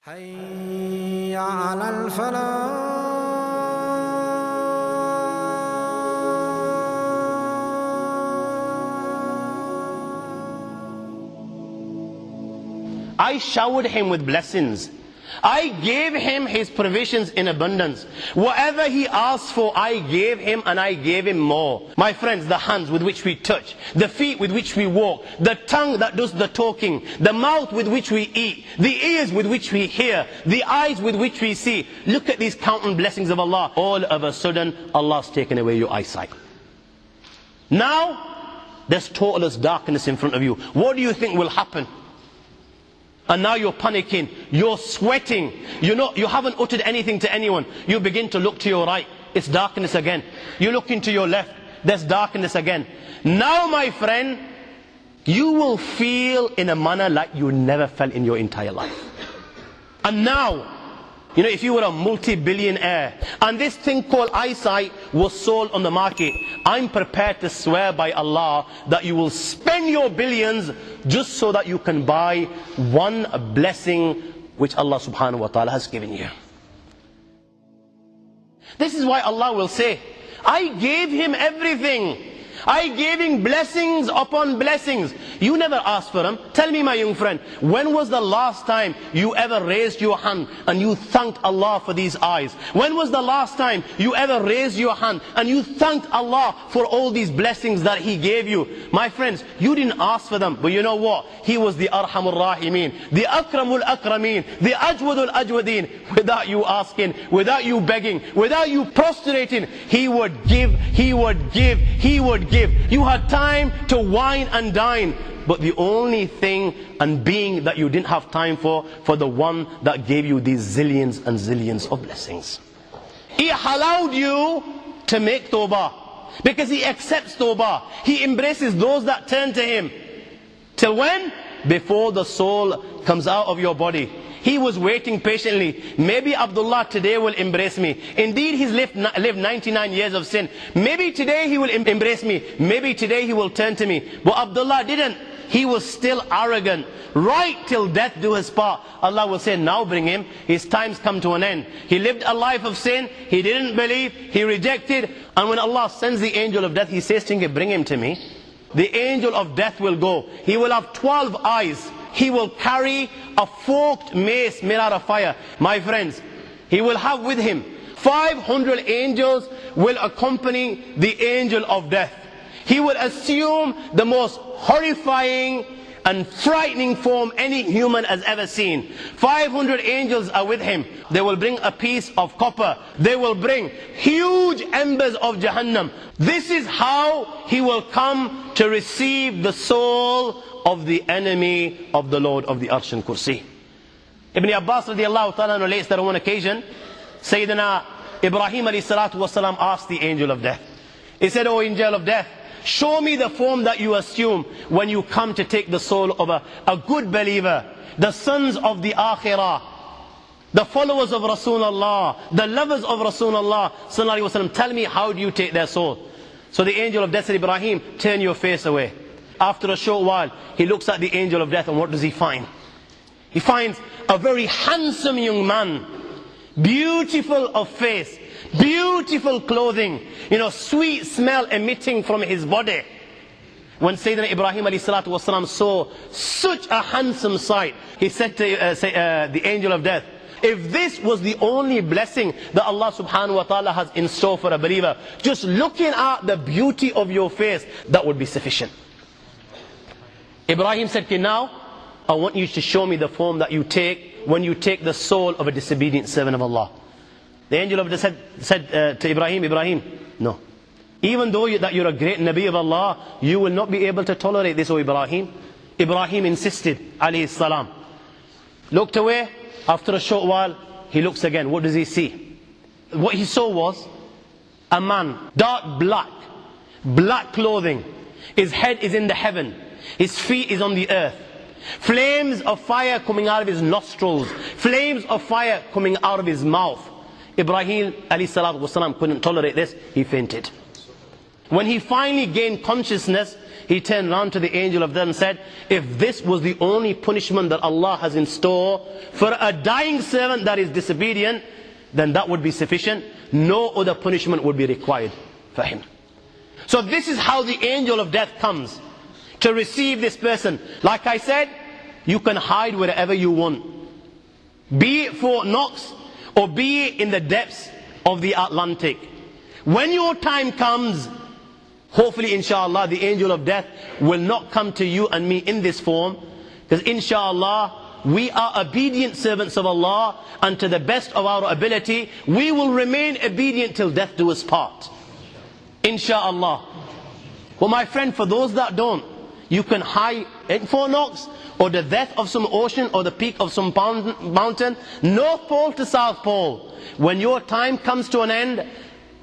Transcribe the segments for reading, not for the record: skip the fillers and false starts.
حي على الفلاح. I showered him with blessings. I gave him his provisions in abundance. Whatever he asked for, I gave him, and I gave him more. My friends, the hands with which we touch, the feet with which we walk, the tongue that does the talking, the mouth with which we eat, the ears with which we hear, the eyes with which we see. Look at these countless blessings of Allah. All of a sudden, Allah's taken away your eyesight. Now, there's total darkness in front of you. What do you think will happen? And now you're panicking, you're sweating, you haven't uttered anything to anyone. You begin to look to your right, it's darkness again. You look into your left, there's darkness again. Now, my friend, you will feel in a manner like you never felt in your entire life. And now, if you were a multi-billionaire and this thing called eyesight was sold on the market, I'm prepared to swear by Allah that you will spend your billions just so that you can buy one blessing which Allah subhanahu wa ta'ala has given you. This is why Allah will say, I gave him everything. I gave him blessings upon blessings. You never asked for them. Tell me, my young friend, when was the last time you ever raised your hand and you thanked Allah for these eyes? When was the last time you ever raised your hand and you thanked Allah for all these blessings that He gave you? My friends, you didn't ask for them, but you know what? He was the Arhamur Rahimeen, the Akramul Akrameen, the Ajwadul Ajwadeen. Without you asking, without you begging, without you prostrating, He would give, He would give, He would give. You had time to wine and dine, but the only thing and being that you didn't have time for the one that gave you these zillions and zillions of blessings. He allowed you to make tawbah, because He accepts tawbah. He embraces those that turn to Him. Till when? Before the soul comes out of your body. He was waiting patiently. Maybe Abdullah today will embrace me. Indeed, he's lived 99 years of sin. Maybe today he will embrace me. Maybe today he will turn to me. But Abdullah didn't. He was still arrogant. Right till death do his part. Allah will say, now bring him. His time's come to an end. He lived a life of sin. He didn't believe. He rejected. And when Allah sends the angel of death, He says to him, bring him to me. The angel of death will go. He will have 12 eyes. He will carry a forked mace made out of fire. My friends, he will have with him 500 angels will accompany the angel of death. He will assume the most horrifying and frightening form any human has ever seen. 500 angels are with him. They will bring a piece of copper. They will bring huge embers of Jahannam. This is how he will come to receive the soul of the enemy of the Lord of the Arsh and Kursi. Ibn Abbas radiallahu ta'ala relates that on one occasion, Sayyidina Ibrahim alayhi salatu wasalam asked the angel of death. He said, O angel of death, show me the form that you assume when you come to take the soul of a good believer, the sons of the Akhirah, the followers of Rasulullah, the lovers of Rasulullah sallallahu alaihi wasallam. Tell me, how do you take their soul? So the angel of death said, Ibrahim, turn your face away. After a short while, he looks at the angel of death, and what does he find? He finds a very handsome young man, beautiful of face, beautiful clothing, sweet smell emitting from his body. When Sayyidina Ibrahim alayhi salatu wasalam saw such a handsome sight, he said to the angel of death, if this was the only blessing that Allah subhanahu wa ta'ala has in store for a believer, just looking at the beauty of your face, that would be sufficient. Ibrahim said, okay, now I want you to show me the form that you take when you take the soul of a disobedient servant of Allah. The angel of death said to Ibrahim, Ibrahim, no. Even though you're a great Nabi of Allah, you will not be able to tolerate this, O Ibrahim. Ibrahim insisted, alayhi salam. Looked away. After a short while, he looks again. What does he see? What he saw was a man, dark black clothing. His head is in the heaven. His feet is on the earth. Flames of fire coming out of his nostrils. Flames of fire coming out of his mouth. Ibrahim alayhi salatu wasalam couldn't tolerate this. He fainted. When he finally gained consciousness, he turned round to the angel of death and said, if this was the only punishment that Allah has in store for a dying servant that is disobedient, then that would be sufficient. No other punishment would be required for him. So this is how the angel of death comes to receive this person. Like I said, you can hide wherever you want. Be it Fort Knox or be it in the depths of the Atlantic. When your time comes, hopefully inshallah the angel of death will not come to you and me in this form, because inshallah we are obedient servants of Allah, and to the best of our ability we will remain obedient till death do us part, inshallah. Well, my friend, for those that don't, you can hide in Fort Knox or the depth of some ocean or the peak of some mountain, North Pole to South Pole. When your time comes to an end,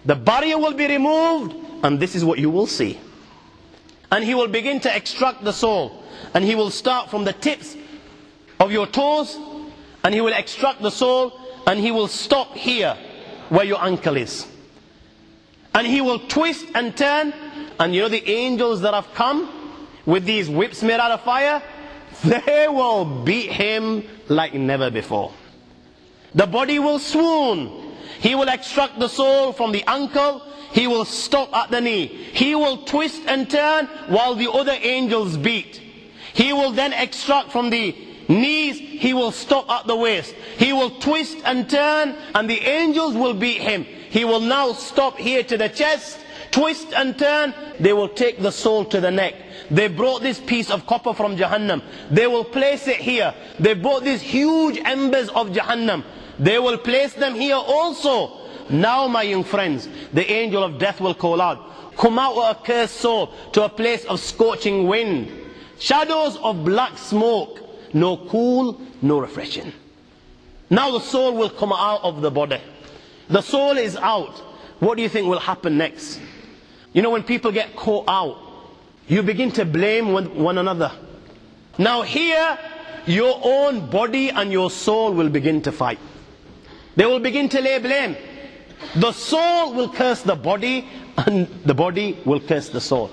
the barrier will be removed, and this is what you will see. And he will begin to extract the soul, and he will start from the tips of your toes, and he will extract the soul, and he will stop here where your ankle is, and he will twist and turn. And you know the angels that have come with these whips made out of fire, they will beat him like never before. The body will swoon. He will extract the soul from the ankle. He will stop at the knee. He will twist and turn while the other angels beat. He will then extract from the knees. He will stop at the waist. He will twist and turn, and the angels will beat him. He will now stop here to the chest, twist and turn. They will take the soul to the neck. They brought this piece of copper from Jahannam. They will place it here. They brought these huge embers of Jahannam. They will place them here also. Now, my young friends, the angel of death will call out, come out with a cursed soul to a place of scorching wind, shadows of black smoke, no cool, no refreshing. Now the soul will come out of the body. The soul is out. What do you think will happen next? You know, when people get caught out, you begin to blame one another. Now here, your own body and your soul will begin to fight. They will begin to lay blame. The soul will curse the body, and the body will curse the soul.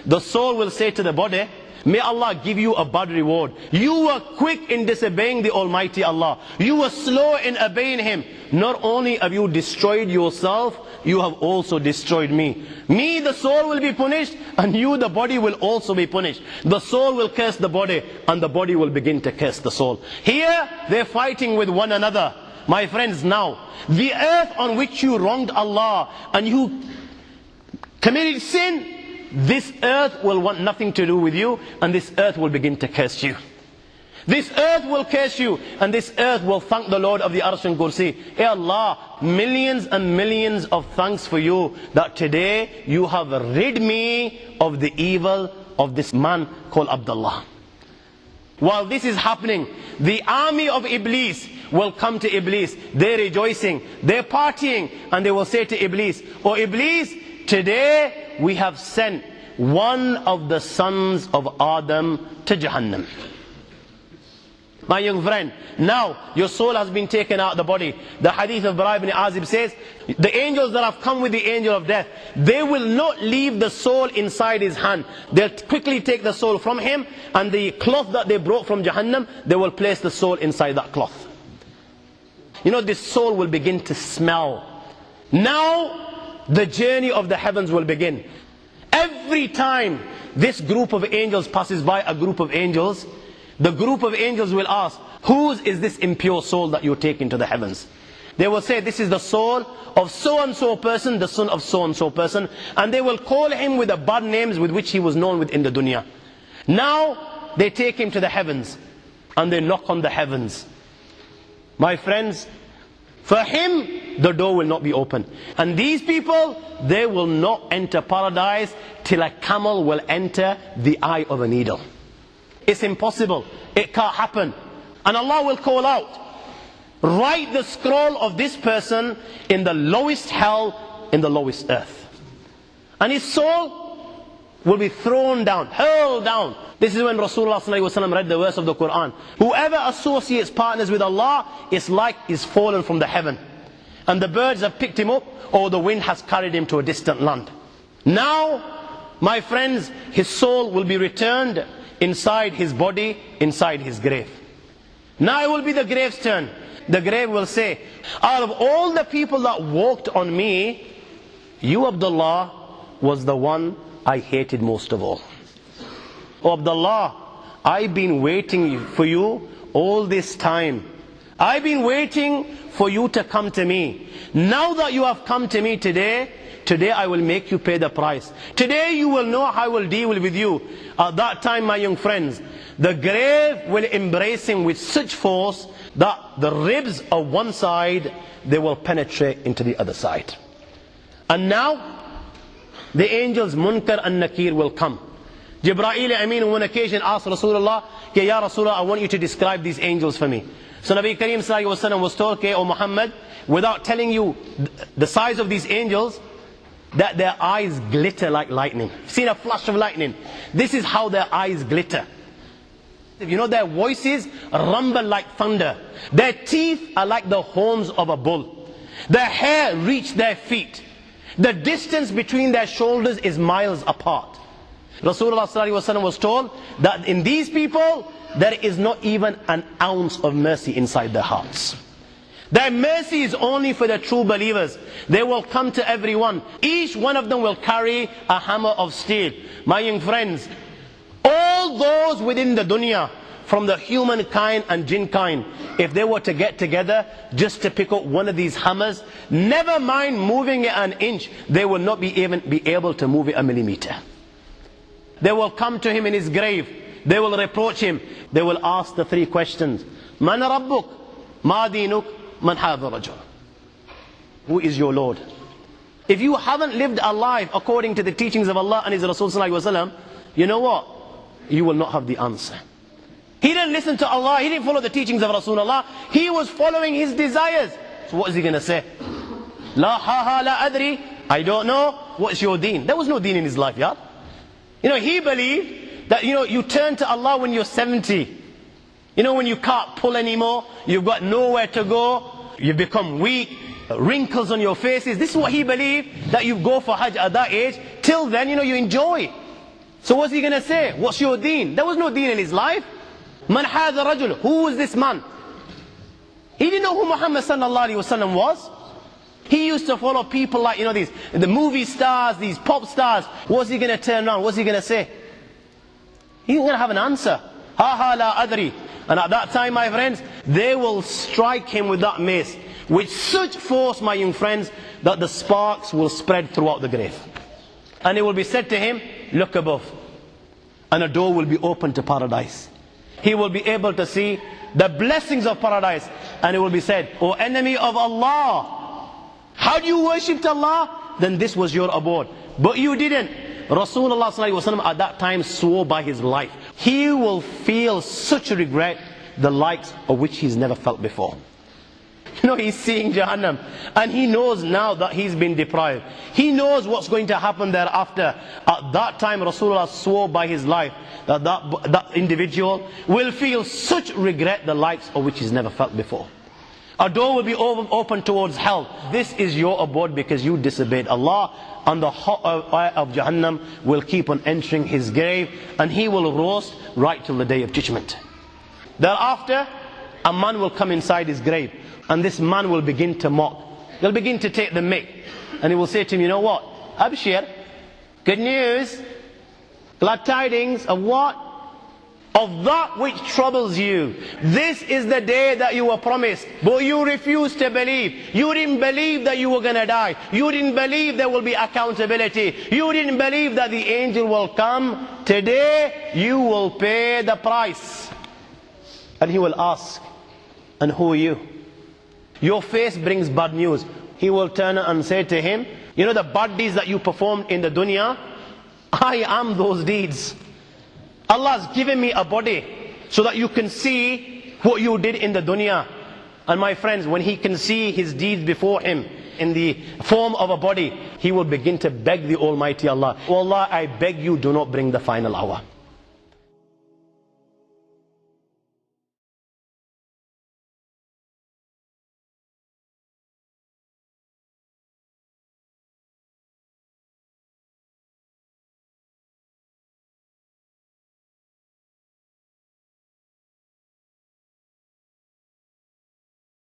The soul will say to the body, may Allah give you a bad reward. You were quick in disobeying the Almighty Allah. You were slow in obeying Him. Not only have you destroyed yourself, you have also destroyed me. Me, the soul, will be punished, and you, the body, will also be punished. The soul will curse the body, and the body will begin to curse the soul. Here, they're fighting with one another. My friends, now, the earth on which you wronged Allah and you committed sin, this earth will want nothing to do with you, and this earth will begin to curse you. This earth will curse you, and this earth will thank the Lord of the Arsh and Kursi. Hey Allah, millions and millions of thanks for you that today you have rid me of the evil of this man called Abdullah. While this is happening, the army of Iblis will come to Iblis. They're rejoicing, they're partying, and they will say to Iblis, oh Iblis, today we have sent one of the sons of Adam to Jahannam. My young friend, now your soul has been taken out of the body. The hadith of Bara ibn Azib says, the angels that have come with the angel of death, they will not leave the soul inside his hand. They'll quickly take the soul from him, and the cloth that they brought from Jahannam, they will place the soul inside that cloth. You know, this soul will begin to smell. Now the journey of the heavens will begin. Every time this group of angels passes by a group of angels, the group of angels will ask, whose is this impure soul that you're taking to the heavens? They will say, this is the soul of so-and-so person, the son of so-and-so person. And they will call him with the bad names with which he was known with in the dunya. Now they take him to the heavens, and they knock on the heavens. My friends, for him, the door will not be open. And these people, they will not enter paradise till a camel will enter the eye of a needle. It's impossible. It can't happen. And Allah will call out, write the scroll of this person in the lowest hell, in the lowest earth. And his soul will be thrown down, hurled down. This is when Rasulullah ﷺ read the verse of the Quran. Whoever associates partners with Allah is like he's fallen from the heaven, and the birds have picked him up, or the wind has carried him to a distant land. Now my friends, his soul will be returned inside his body, inside his grave. Now it will be the grave's turn. The grave will say, out of all the people that walked on me, you, Abdullah, was the one I hated most of all. Oh Abdullah, I've been waiting for you all this time. I've been waiting for you to come to me. Now that you have come to me today I will make you pay the price. Today you will know how I will deal with you. At that time, my young friends, the grave will embrace him with such force that the ribs of one side, they will penetrate into the other side. And now, the angels Munkar and Nakir will come. Jibreel Amin on one occasion asked Rasulullah, Ya Rasulullah, I want you to describe these angels for me. So Nabi Kareem Sallallahu Alaihi Wasallam was told, O Muhammad, without telling you the size of these angels, that their eyes glitter like lightning. Seen a flash of lightning? This is how their eyes glitter. You know, their voices rumble like thunder. Their teeth are like the horns of a bull. Their hair reach their feet. The distance between their shoulders is miles apart. Rasulullah Sallallahu Alaihi Wasallam was told that in these people there is not even an ounce of mercy inside their hearts. Their mercy is only for the true believers. They will come to everyone. Each one of them will carry a hammer of steel. My young friends, all those within the dunya, from the humankind and jinn kind, if they were to get together just to pick up one of these hammers, never mind moving it an inch, they will not even be able to move it a millimeter. They will come to him in his grave. They will reproach him. They will ask the three questions. Man rabbuk? Ma dinuk? Man hadha rajul? Who is your Lord? If you haven't lived a life according to the teachings of Allah and His Rasul Sallallahu Alaihi Wasallam, you know what? You will not have the answer. He didn't listen to Allah. He didn't follow the teachings of Rasulullah. He was following his desires. So what is he going to say? La ha ha la adri. I don't know. What's your deen? There was no deen in his life, yeah? You know, he believed that, you know, you turn to Allah when you're 70. You know, when you can't pull anymore, you've got nowhere to go, you've become weak, wrinkles on your faces. This is what he believed, that you go for Hajj at that age. Till then, you know, you enjoy. So what's he going to say? What's your deen? There was no deen in his life. Man hadha rajul? Who was this man? He didn't know who Muhammad Sallallahu Alaihi Wasallam was. He used to follow people like, you know, the movie stars, these pop stars. What's he going to turn around? What's he going to say? He's going to have an answer. Ha ha la adri. And at that time, my friends, they will strike him with that mace with such force, my young friends, that the sparks will spread throughout the grave. And it will be said to him, look above. And a door will be opened to paradise. He will be able to see the blessings of paradise. And it will be said, O enemy of Allah, how do you worship Allah? Then this was your abode. But you didn't. Rasulullah Sallallahu Alaihi Wasallam at that time swore by his life. He will feel such regret, the likes of which he's never felt before. You know, he's seeing Jahannam, and he knows now that he's been deprived. He knows what's going to happen thereafter. At that time, Rasulullah swore by his life that that individual will feel such regret, the likes of which he's never felt before. A door will be open towards hell. This is your abode because you disobeyed Allah. And the hot fire of Jahannam will keep on entering his grave, and he will roast right till the day of judgment. Thereafter, a man will come inside his grave, and this man will begin to mock. He'll begin to take the mick, and he will say to him, you know what? Abshir, good news, glad tidings of what? Of that which troubles you. This is the day that you were promised, but you refused to believe. You didn't believe that you were going to die. You didn't believe there will be accountability. You didn't believe that the angel will come. Today you will pay the price. And he will ask, and who are you? Your face brings bad news. He will turn and say to him, you know the bad deeds that you performed in the dunya? I am those deeds. Allah has given me a body so that you can see what you did in the dunya. And my friends, when he can see his deeds before him in the form of a body, he will begin to beg the Almighty Allah, oh Allah, I beg you, do not bring the final hour.